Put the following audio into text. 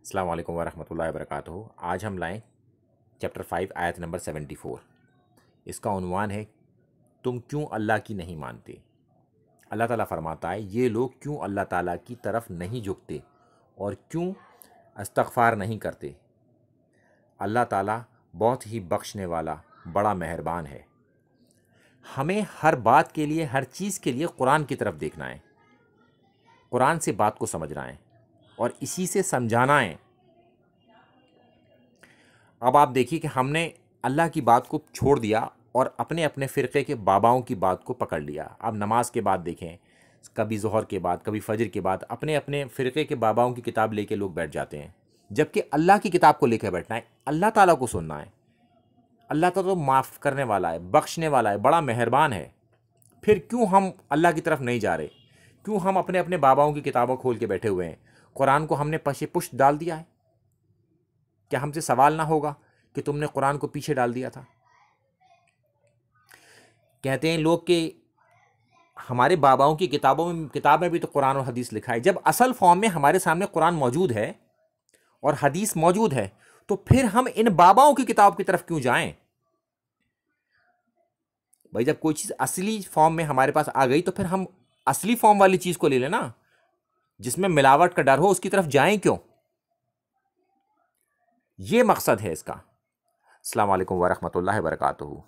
अस्सलाम वालेकुम वरहमतुल्लाहि वबरकातुहू। आज हम लाएँ चैप्टर 5 आयत नंबर 74। इसका उन्वान है तुम क्यों अल्लाह की नहीं मानते। अल्लाह ताला फरमाता है ये लोग क्यों अल्लाह ताला की तरफ नहीं झुकते और क्यों इस्तग़फ़ार नहीं करते। अल्लाह ताला बहुत ही बख्शने वाला बड़ा मेहरबान है। हमें हर बात के लिए, हर चीज़ के लिए कुरान की तरफ देखना है, कुरान से बात को समझना है और इसी से समझाना है। अब आप देखिए कि हमने अल्लाह की बात को छोड़ दिया और अपने अपने फ़िरक़े के बाबाओं की बात को पकड़ लिया। अब नमाज के बाद देखें, कभी ज़ोहर के बाद, कभी फ़जर के बाद अपने अपने फ़िरक़े के बाबाओं की किताब लेके लोग बैठ जाते हैं, जबकि अल्लाह की किताब को लेकर बैठना है, अल्लाह ताला को सुनना है। अल्लाह ताला तो माफ़ करने वाला है, बख्शने वाला है, बड़ा मेहरबान है। फिर क्यों हम अल्लाह की तरफ नहीं जा रहे? क्यों हम अपने अपने बाबाओं की किताबों खोल के बैठे हुए हैं? कुरान को हमने पशे पुष्ट डाल दिया है। क्या हमसे सवाल ना होगा कि तुमने कुरान को पीछे डाल दिया था? कहते हैं लोग कि हमारे बाबाओं की किताब में भी तो कुरान और हदीस लिखा है। जब असल फॉर्म में हमारे सामने कुरान मौजूद है और हदीस मौजूद है, तो फिर हम इन बाबाओं की किताब की तरफ क्यों जाएं? भाई जब कोई चीज़ असली फॉर्म में हमारे पास आ गई तो फिर हम असली फॉर्म वाली चीज़ को ले लें ना, जिसमें मिलावट का डर हो, उसकी तरफ जाएं क्यों? ये मकसद है इसका। अस्सलाम वालेकुम वरहमतुल्लाहि वबरकातुहू।